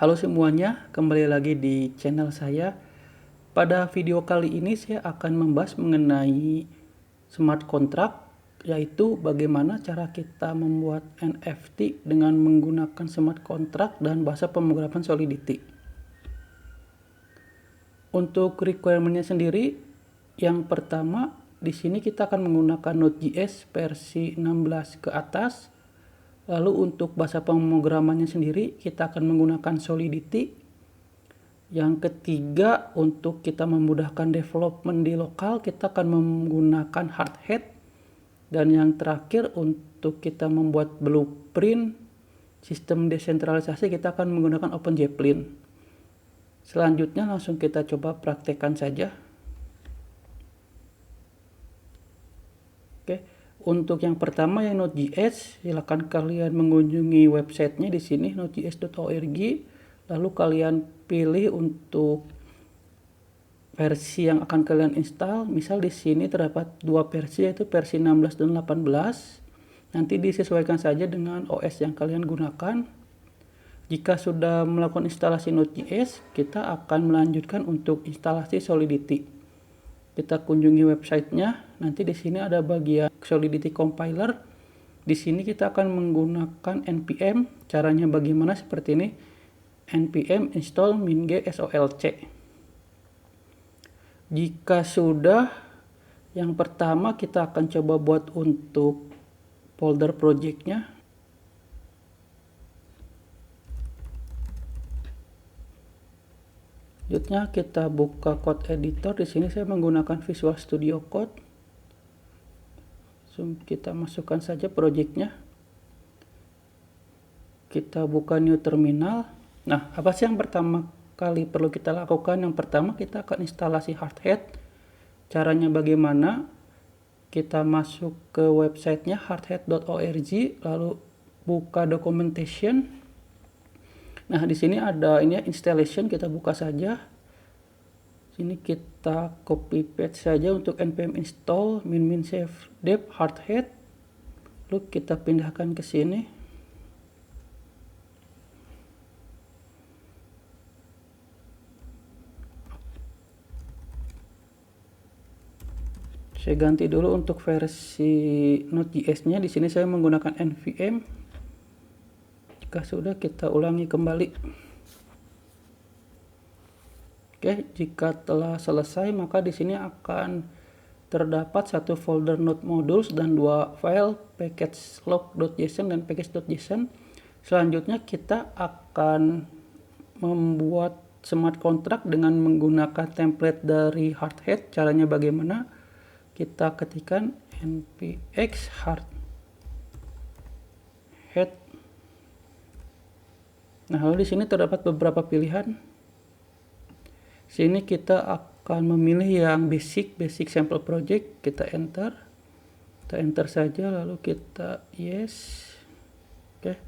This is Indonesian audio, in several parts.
Halo semuanya, kembali lagi di channel saya. Pada video kali ini saya akan membahas mengenai smart contract, yaitu bagaimana cara kita membuat NFT dengan menggunakan smart contract dan bahasa pemrograman Solidity. Untuk requirement-nya sendiri, yang pertama di sini kita akan menggunakan Node.js versi 16 ke atas. Lalu untuk bahasa pemrogramannya sendiri kita akan menggunakan Solidity. Yang ketiga, untuk kita memudahkan development di lokal kita akan menggunakan Hardhat. Dan yang terakhir, untuk kita membuat blueprint sistem desentralisasi kita akan menggunakan OpenJeplin. Selanjutnya langsung kita coba praktekkan saja. Oke. Untuk yang pertama yang Node.js, silakan kalian mengunjungi websitenya di sini nodejs.org. Lalu kalian pilih untuk versi yang akan kalian install. Misal di sini terdapat dua versi, yaitu versi 16 dan 18. Nanti disesuaikan saja dengan OS yang kalian gunakan. Jika sudah melakukan instalasi Node.js, kita akan melanjutkan untuk instalasi Solidity. Kita kunjungi websitenya. Nanti di sini ada bagian Solidity Compiler. Di sini kita akan menggunakan npm. Caranya bagaimana seperti ini. npm install min-g solc. Jika sudah, yang pertama kita akan coba buat untuk folder projectnya. Selanjutnya kita buka code editor. Di sini saya menggunakan Visual Studio Code. Kita masukkan saja projectnya. Kita buka new terminal. Nah, apa sih yang pertama kali perlu kita lakukan? Yang pertama kita akan instalasi Hardhat. Caranya bagaimana? Kita masuk ke websitenya hardhat.org, lalu buka documentation. Nah, di sini ada ini installation, kita buka saja. Sini kita copy paste saja untuk npm install min save dev hardhat. Lalu kita pindahkan ke sini. Saya ganti dulu untuk versi Node.js-nya. Di sini saya menggunakan nvm. Jika sudah, kita ulangi kembali. Oke, jika telah selesai, maka di sini akan terdapat satu folder node modules dan dua file package log.json dan package.json. Selanjutnya kita akan membuat smart contract dengan menggunakan template dari Hardhat. Caranya bagaimana? Kita ketikkan npx hardhat. Nah, lalu di sini terdapat beberapa pilihan. Sini kita akan memilih yang basic sample project. Kita enter saja, lalu kita yes. Oke.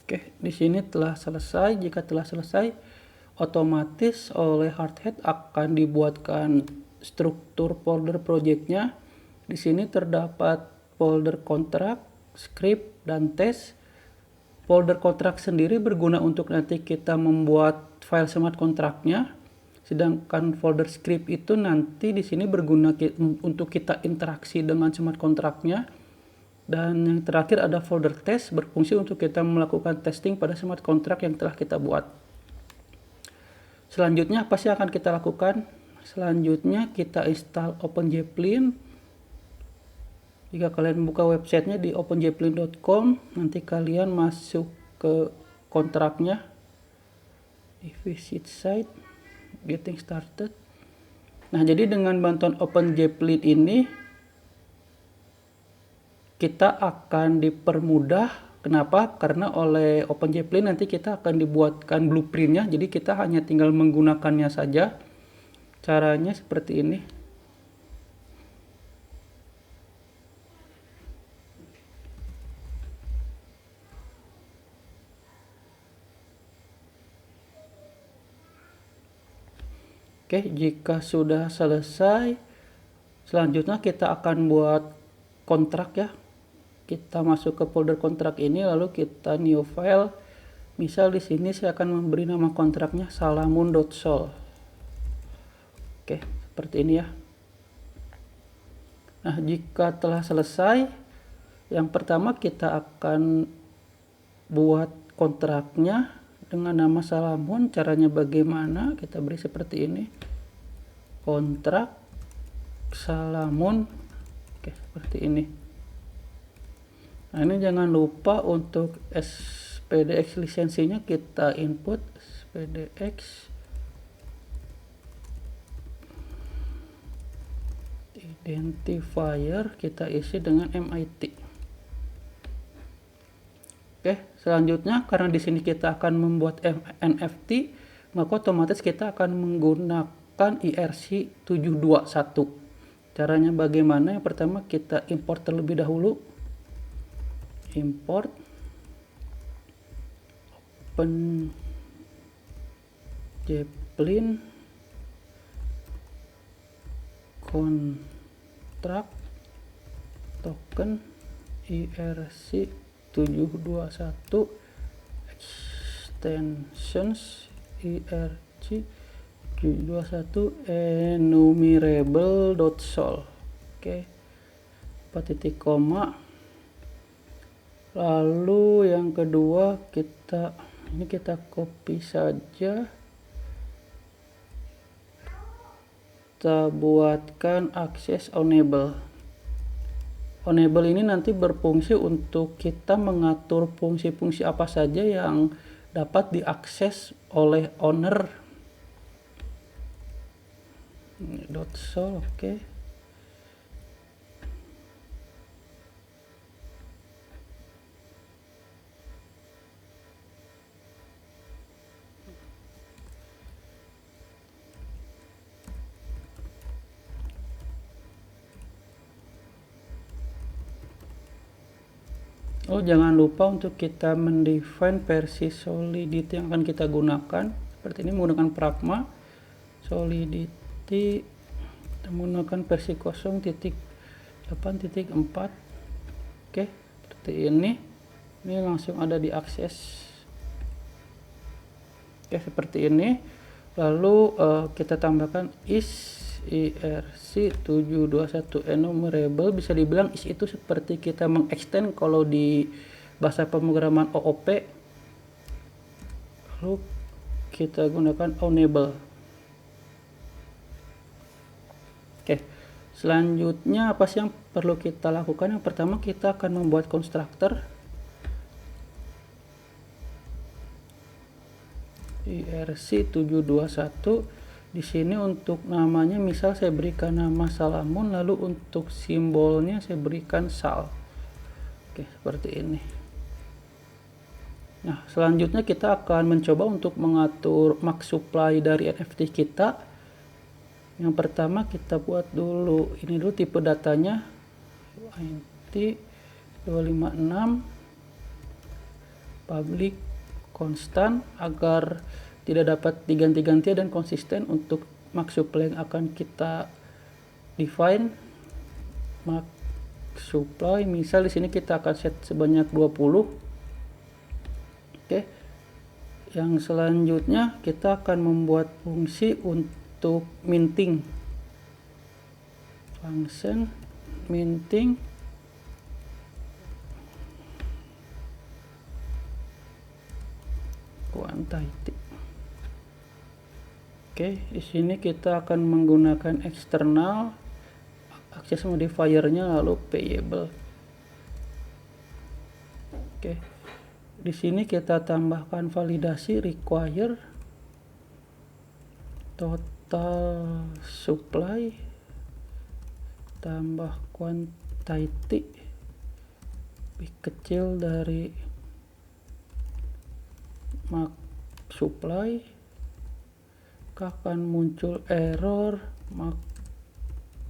Oke, di sini telah selesai. Jika telah selesai, otomatis oleh Hardhat akan dibuatkan struktur folder projectnya. Di sini terdapat folder kontrak, script, dan test. Folder kontrak sendiri berguna untuk nanti kita membuat file smart kontraknya. Sedangkan folder script itu nanti di sini berguna untuk kita interaksi dengan smart kontraknya. Dan yang terakhir ada folder test, berfungsi untuk kita melakukan testing pada smart contract yang telah kita buat. Selanjutnya apa sih yang akan kita lakukan? Selanjutnya kita install OpenJeplin. Jika kalian buka websitenya di openjeplin.com, nanti kalian masuk ke kontraknya. Di visit site, getting started. Nah, jadi dengan bantuan OpenJeplin ini kita akan dipermudah Kenapa? Karena oleh OpenJPlin nanti kita akan dibuatkan blueprintnya, jadi kita hanya tinggal menggunakannya saja. Caranya seperti ini. Oke, jika sudah selesai, selanjutnya kita akan buat kontrak ya. Kita masuk ke folder kontrak ini, lalu kita new file. Misal di sini saya akan memberi nama kontraknya salamun.sol. Oke, seperti ini ya. Nah, jika telah selesai, yang pertama kita akan buat kontraknya dengan nama salamun. Caranya bagaimana? Kita beri seperti ini. Kontrak salamun. Oke, seperti ini. Nah, ini jangan lupa untuk SPDX lisensinya kita input SPDX identifier, kita isi dengan MIT. Oke, selanjutnya karena di sini kita akan membuat NFT, maka otomatis kita akan menggunakan ERC721. Caranya bagaimana? Yang pertama kita import terlebih dahulu. Import OpenJPlin kontrak token ERC721 extensions ERC721 enumerable.sol. Oke, 4 titik koma. Lalu yang kedua kita copy saja, kita buatkan akses enable. Enable ini nanti berfungsi untuk kita mengatur fungsi-fungsi apa saja yang dapat diakses oleh owner. .sol, oke. Oh, jangan lupa untuk kita mendefine versi Solidity yang akan kita gunakan. Seperti ini menggunakan Pragma Solidity, kita menggunakan versi 0.8.4. Oke, seperti ini. Ini langsung ada di akses. Oke, seperti ini. Lalu kita tambahkan is ERC721 enumerable. Bisa dibilang is itu seperti kita mengextend kalau di bahasa pemrograman OOP. Lalu kita gunakan enable. Oke, selanjutnya apa sih yang perlu kita lakukan? Yang pertama kita akan membuat konstruktor ERC721. Di sini untuk namanya misal saya berikan nama salamun, lalu untuk simbolnya saya berikan sal. Oke, seperti ini. Nah, selanjutnya kita akan mencoba untuk mengatur max supply dari NFT kita. Yang pertama kita buat dulu ini dulu tipe datanya int 256 public constant agar tidak dapat diganti-ganti dan konsisten. Untuk max supply yang akan kita define max supply, misal di sini kita akan set sebanyak 20. Oke. Yang selanjutnya kita akan membuat fungsi untuk minting. Function minting quantity. Oke, di sini kita akan menggunakan eksternal akses modifiernya lalu payable. Oke. Di sini kita tambahkan validasi require total supply tambah quantity lebih kecil dari max supply, akan muncul error max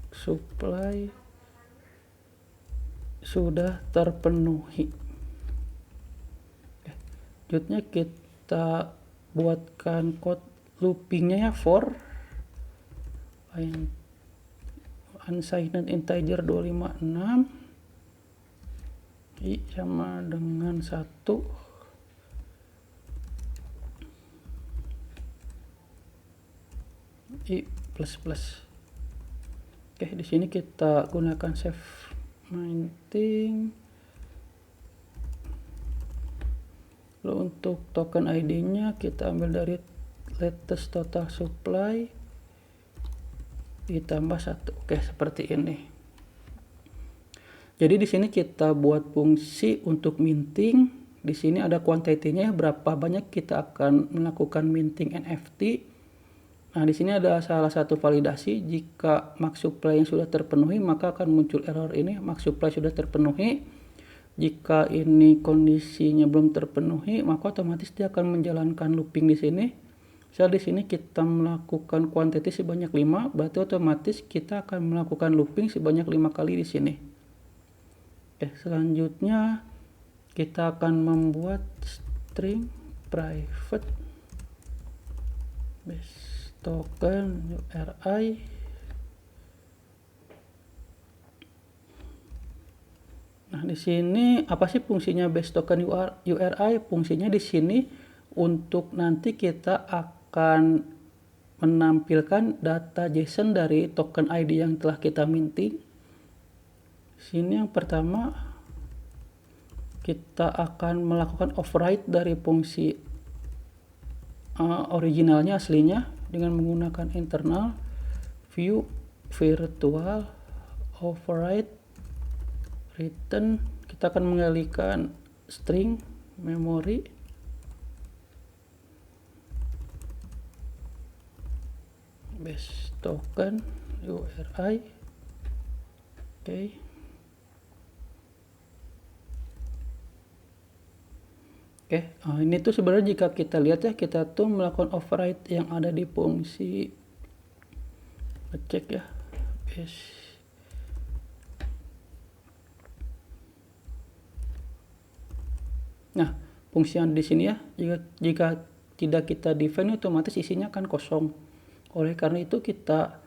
supply sudah terpenuhi. Selanjutnya kita buatkan code loopingnya ya, for unsigned integer 256 i sama dengan 1 i plus plus. Oke, di sini kita gunakan save mainting. Lalu untuk token ID-nya kita ambil dari latest total supply ditambah 1. Oke, seperti ini. Jadi di sini kita buat fungsi untuk minting. Di sini ada quantity-nya, berapa banyak kita akan melakukan minting NFT. Nah, di sini ada salah satu validasi. Jika max supply yang sudah terpenuhi, maka akan muncul error ini, max supply sudah terpenuhi. Jika ini kondisinya belum terpenuhi, maka otomatis dia akan menjalankan looping di sini. Misal di sini kita melakukan quantity sebanyak 5, berarti otomatis kita akan melakukan looping sebanyak 5 kali di sini. Oke, selanjutnya kita akan membuat string private base token URI. Nah, di sini apa sih fungsinya base token URI? Fungsinya di sini untuk nanti kita akan menampilkan data JSON dari token ID yang telah kita minting. Sini yang pertama kita akan melakukan override dari fungsi originalnya aslinya dengan menggunakan internal view virtual override return. Kita akan mengalihkan string memory base token URI. Oke, ini tuh sebenarnya jika kita lihat ya, kita tuh melakukan override yang ada di fungsi cek ya, base. Nah, fungsi yang di sini ya, jika tidak kita define, otomatis isinya akan kosong. Oleh karena itu kita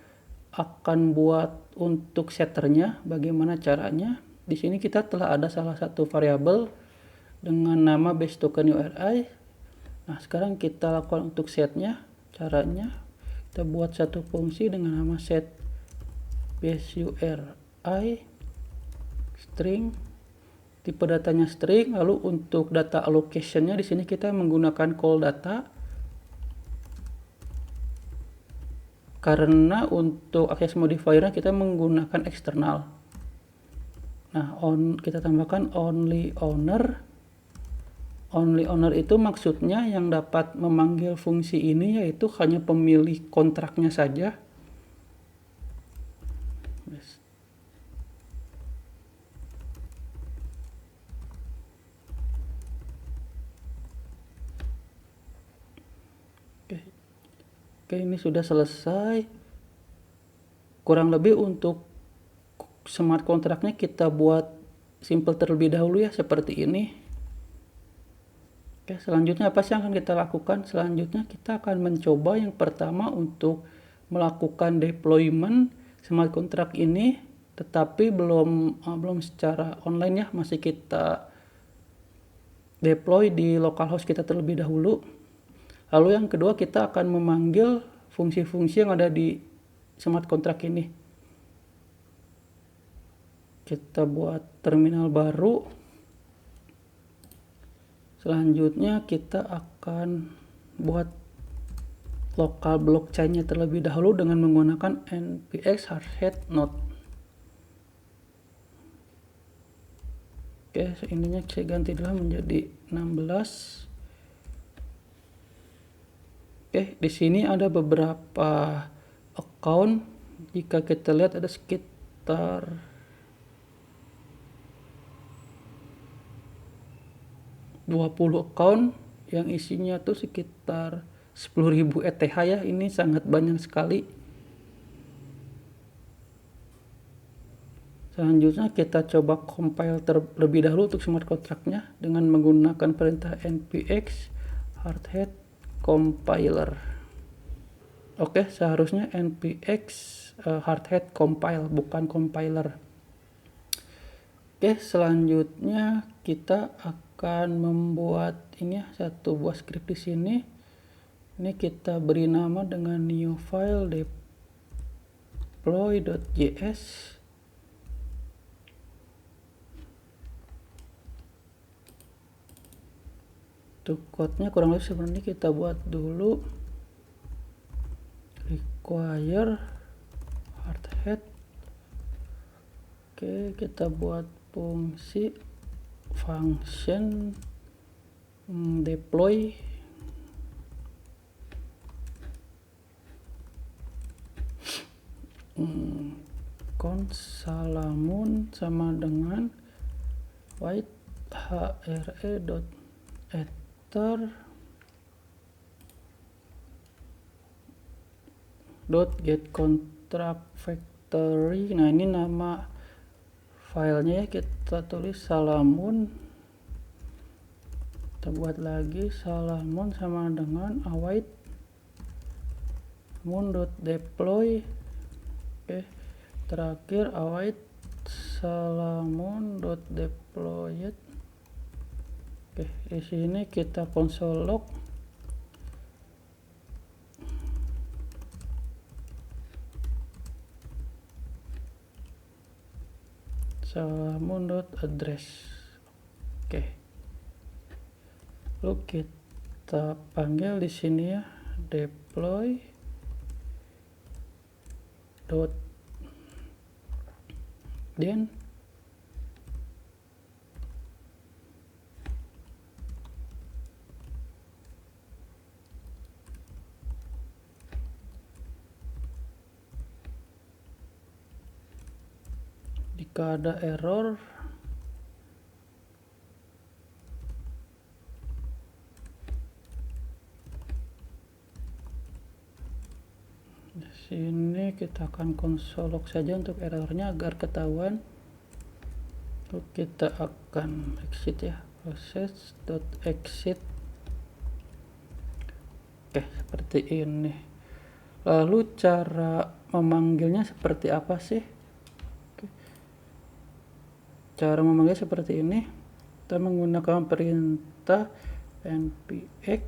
akan buat untuk setternya. Bagaimana caranya? Di sini kita telah ada salah satu variabel dengan nama base token URI. Nah, sekarang kita lakukan untuk setnya. Caranya kita buat satu fungsi dengan nama set base URI string, tipe datanya string. Lalu untuk data allocationnya di sini kita menggunakan call data, karena untuk access modifiernya kita menggunakan eksternal. Nah, kita tambahkan only owner. Only owner itu maksudnya yang dapat memanggil fungsi ini yaitu hanya pemilik kontraknya saja. Oke, ini sudah selesai. Kurang lebih untuk smart kontraknya kita buat simple terlebih dahulu ya, seperti ini. Oke, selanjutnya apa sih yang akan kita lakukan? Selanjutnya kita akan mencoba yang pertama untuk melakukan deployment smart contract ini, tetapi belum secara online ya, masih kita deploy di localhost kita terlebih dahulu. Lalu yang kedua kita akan memanggil fungsi-fungsi yang ada di smart contract ini. Kita buat terminal baru. Selanjutnya kita akan buat lokal blockchain-nya terlebih dahulu dengan menggunakan npx hardhat node. Oke, ininya saya ganti dulu menjadi 16. Oke, di sini ada beberapa account. Jika kita lihat ada sekitar 20 account yang isinya tuh sekitar 10.000 ETH ya. Ini sangat banyak sekali. Selanjutnya kita coba compile terlebih dahulu untuk smart contract-nya dengan menggunakan perintah npx hardhat compiler. Oke, seharusnya npx hardhat compile, bukan compiler. Oke, selanjutnya kita akan membuat ini ya, satu buah script di sini. Ini kita beri nama dengan new file deploy.js. Untuk code-nya kurang lebih seperti ini. Kita buat dulu require hardhat. Oke, kita buat fungsi function deploy consalamun sama dengan void hre.ether .get contract factory. Nah, ini nama filenya ya, kita tulis salamun. Kita buat lagi salamun sama dengan await mun.deploy. Oke, terakhir await salamun.deployed. Oke, di sini kita console log. salamun.address. Oke. Lalu kita panggil di sini ya deploy then jika ada error di sini kita akan console log saja untuk errornya agar ketahuan. Lalu kita akan exit ya, process.exit. Oke, seperti ini. Lalu cara memanggilnya seperti apa sih? Oke. Cara memanggil seperti ini. Kita menggunakan perintah npx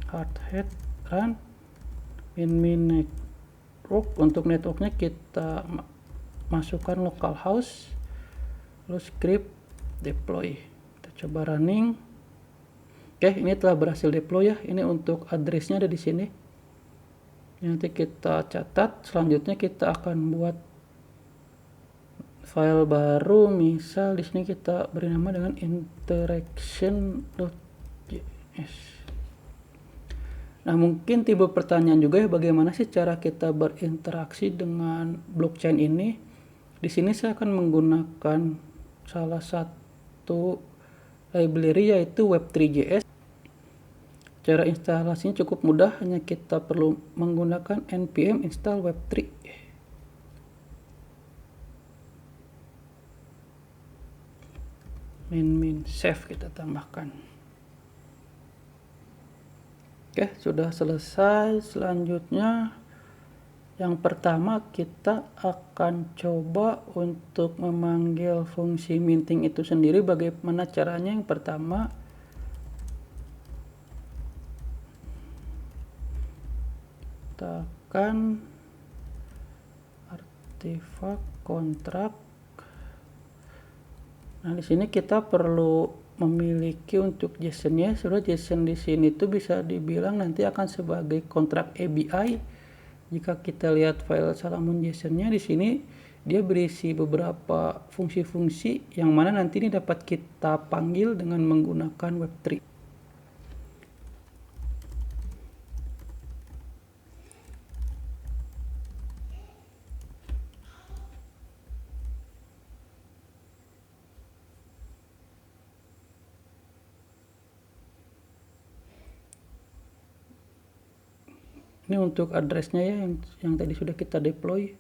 hardhat run min network. Untuk networknya kita masukkan localhost, lalu script deploy. Kita coba running. Oke, ini telah berhasil deploy ya. Ini untuk addressnya ada di sini. Nanti kita catat. Selanjutnya kita akan buat file baru. Misal di sini kita beri nama dengan interaction.js. Nah, mungkin timbul pertanyaan juga ya, bagaimana sih cara kita berinteraksi dengan blockchain ini? Di sini saya akan menggunakan salah satu library yaitu web3.js. Cara instalasinya cukup mudah, hanya kita perlu menggunakan npm install web3. min save kita tambahkan. Oke, sudah selesai. Selanjutnya yang pertama kita akan coba untuk memanggil fungsi minting itu sendiri. Bagaimana caranya? Yang pertama tekan artifak kontrak. Nah, di sini kita perlu memiliki untuk JSON-nya. Sudah JSON di sini itu bisa dibilang nanti akan sebagai kontrak ABI. Jika kita lihat file salamun JSON-nya di sini, dia berisi beberapa fungsi-fungsi yang mana nanti ini dapat kita panggil dengan menggunakan web3. Ini untuk addressnya ya, yang tadi sudah kita deploy.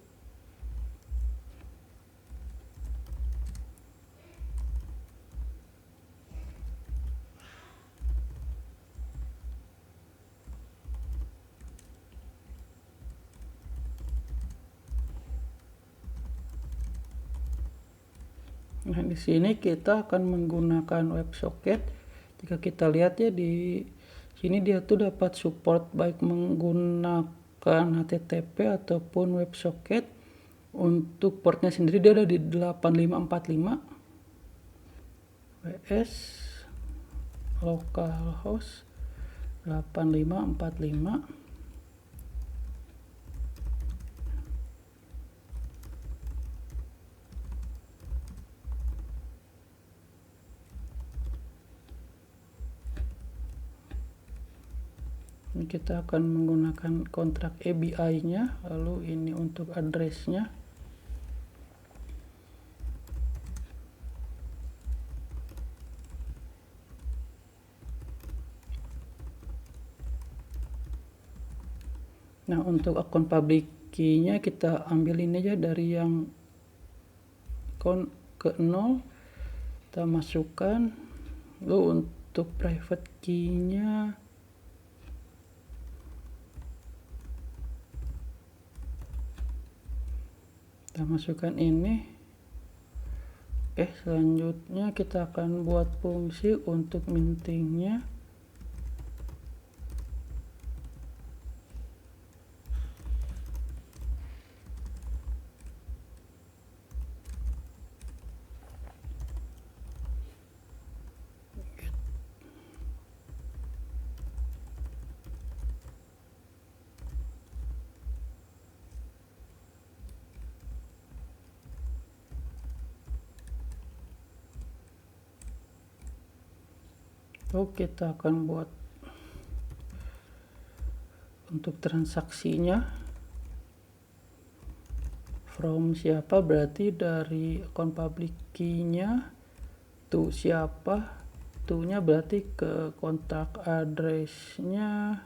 Nah, di sini kita akan menggunakan WebSocket. Jika kita lihat ya di sini dia tuh dapat support baik menggunakan HTTP ataupun WebSocket. Untuk portnya sendiri dia ada di 8545 WS localhost 8545. Ini kita akan menggunakan kontrak ABI-nya, lalu ini untuk address-nya. Nah, untuk akun public key-nya kita ambil ini aja dari yang akun ke 0, kita masukkan. Lalu untuk private key-nya kita masukkan ini. Oke, selanjutnya kita akan buat fungsi untuk mintingnya. Lalu kita akan buat untuk transaksinya from siapa, berarti dari akun public key-nya to siapa, to-nya berarti ke kontak address-nya.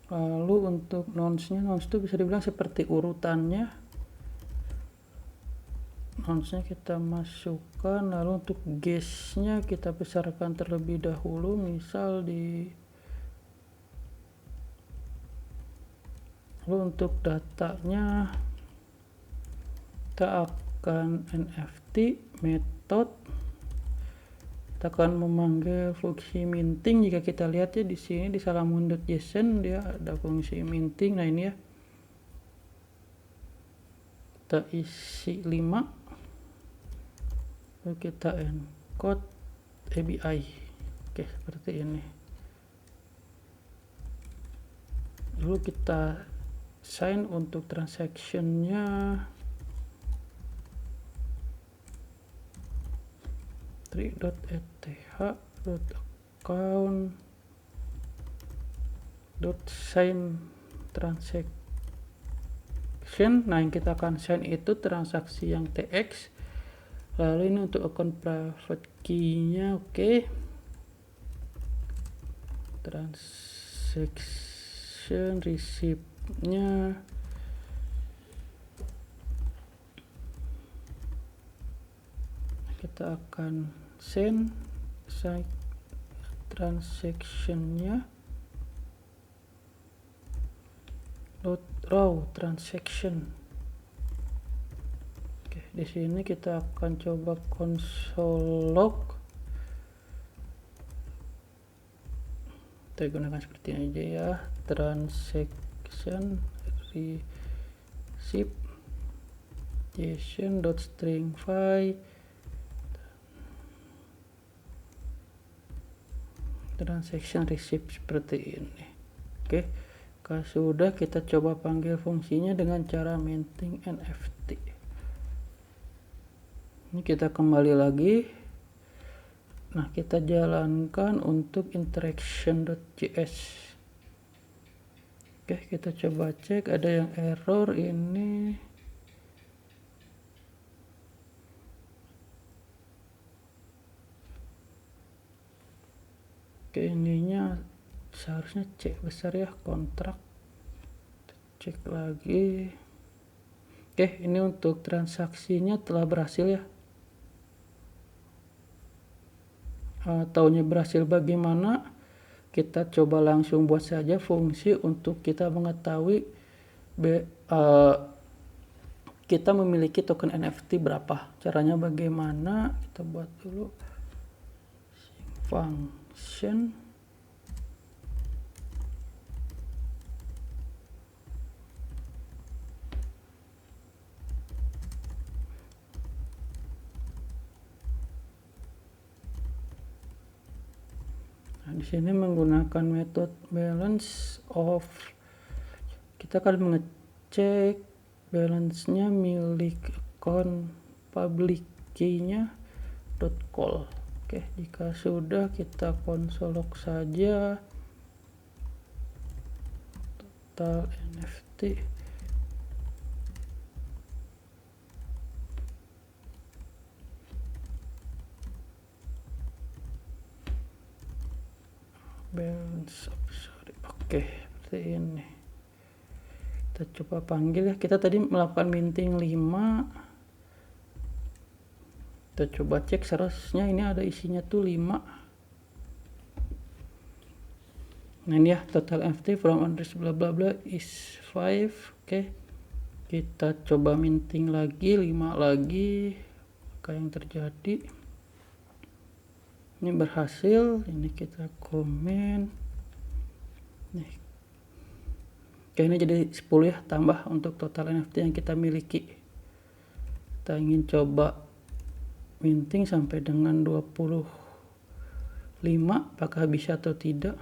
Lalu untuk nonce-nya, nonce itu bisa dibilang seperti urutannya. Nonce-nya kita masukkan, lalu untuk guess-nya kita besarkan terlebih dahulu, misal di. Lalu untuk datanya kita akan NFT method, kita akan memanggil fungsi minting. Jika kita lihat ya di sini di salamun.json dia ada fungsi minting. Nah ini ya, kita isi 5, lalu kita encode ABI. Oke, seperti ini. Lalu kita sign untuk transaction-nya 3.eth.account.sign transaction. Nah, yang kita akan sign itu transaksi yang TX. Lalu ini untuk akun private key-nya, oke. Transaction receipt-nya kita akan send transaction-nya .raw transaction. Oke, di sini kita akan coba console log. Kita gunakan seperti ini aja ya, transaction receipt json.stringify transaction receipt seperti ini. Oke, kalau sudah kita coba panggil fungsinya dengan cara minting NFT. Ini kita kembali lagi. Nah, kita jalankan untuk interaction.js. Oke, kita coba cek, ada yang error ini. Oke, ininya seharusnya C besar ya, kontrak. Cek lagi. Oke, ini untuk transaksinya telah berhasil ya. Taunya berhasil bagaimana? Kita coba langsung buat saja fungsi untuk kita mengetahui kita memiliki token NFT berapa. Caranya bagaimana? Kita buat dulu function di sini menggunakan metode balance of. Kita akan mengecek balance-nya milik account public key-nya .call. Oke, jika sudah kita konsol log saja total NFT. Balance, oke, seperti ini. Kita coba panggil ya. Kita tadi melakukan minting 5. Kita coba cek, seharusnya ini ada isinya tuh 5. Nah ini ya, total NFT from address bla bla bla is 5. Oke, kita coba minting lagi 5 lagi. Apa yang terjadi? Ini berhasil. Ini kita komen. Nih. Oke, ini jadi 10 ya, tambah untuk total NFT yang kita miliki. Kita ingin coba minting sampai dengan 25, apakah bisa atau tidak?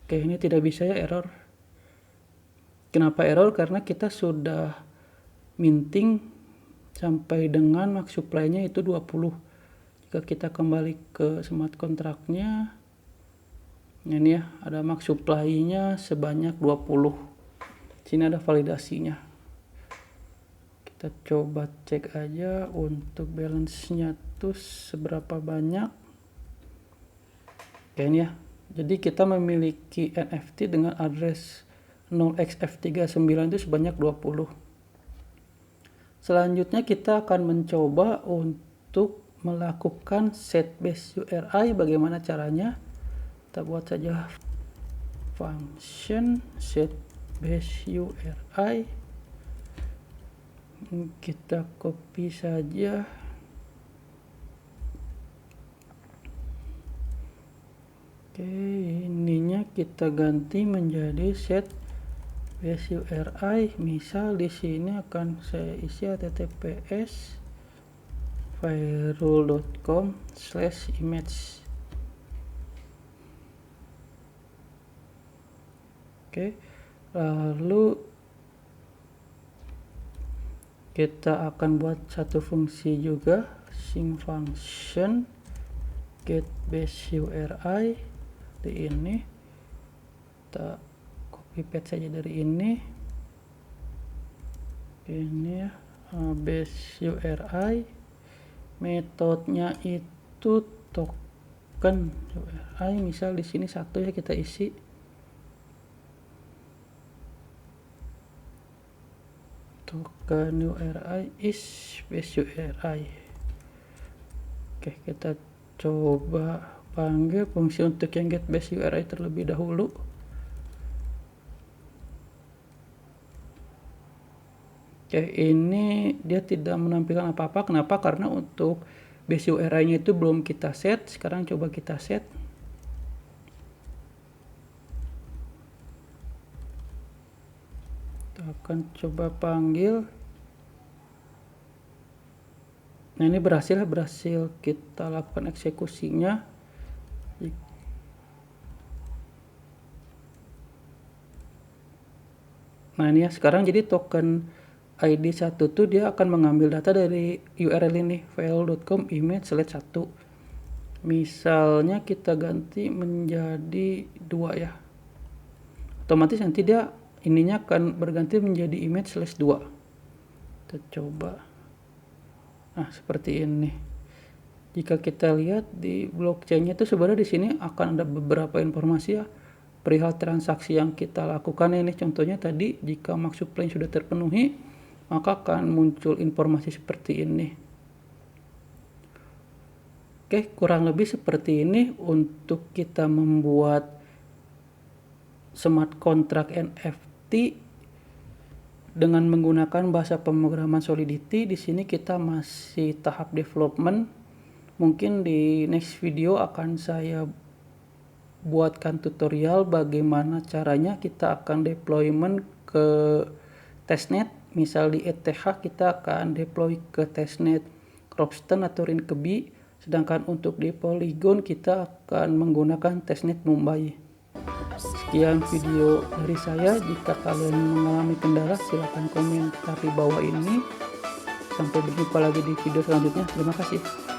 Oke, ini tidak bisa ya, error. Kenapa error? Karena kita sudah minting sampai dengan max supply-nya itu 20. Jika kita kembali ke smart kontraknya, ini ya, ada max supply-nya sebanyak 20. Sini ada validasinya. Kita coba cek aja untuk balance-nya tuh seberapa banyak. Oke, ini ya. Jadi kita memiliki NFT dengan address 0xF39 itu sebanyak 20. Selanjutnya kita akan mencoba untuk melakukan set base URI. Bagaimana caranya? Kita buat saja function set base URI. Kita copy saja. Oke, ininya kita ganti menjadi set base URI. Misal di sini akan saya isi https firewall.com/image. Oke, lalu kita akan buat satu fungsi juga, sing function get base URI. Di ini kita copy paste saja dari ini ya, base URI. Metodenya itu token URI, misal di sini 1 ya, kita isi. Token URI is base URI. Oke, kita coba panggil fungsi untuk yang get base URI terlebih dahulu. Oke, ini dia tidak menampilkan apa-apa. Kenapa? Karena untuk base URI-nya itu belum kita set. Sekarang coba kita set. Kita akan coba panggil. Nah, ini berhasil kita lakukan eksekusinya. Nah, ini ya, sekarang jadi token ID 1 tuh dia akan mengambil data dari URL ini, file.com image/1. Misalnya kita ganti menjadi 2 ya. Otomatis nanti dia ininya akan berganti menjadi image/2. Kita coba. Nah, seperti ini. Jika kita lihat di blockchain-nya itu sebenarnya di sini akan ada beberapa informasi ya perihal transaksi yang kita lakukan. Ini contohnya tadi jika max supply sudah terpenuhi maka akan muncul informasi seperti ini. Oke, kurang lebih seperti ini untuk kita membuat smart contract NFT dengan menggunakan bahasa pemrograman Solidity. Di sini kita masih tahap development. Mungkin di next video akan saya buatkan tutorial bagaimana caranya kita akan deployment ke testnet. Misal di ETH kita akan deploy ke testnet Ropsten atau Rinkeby. Sedangkan untuk di Polygon kita akan menggunakan testnet Mumbai. Sekian video dari saya. Jika kalian mengalami kendala silahkan komentar di bawah ini. Sampai berjumpa lagi di video selanjutnya. Terima kasih.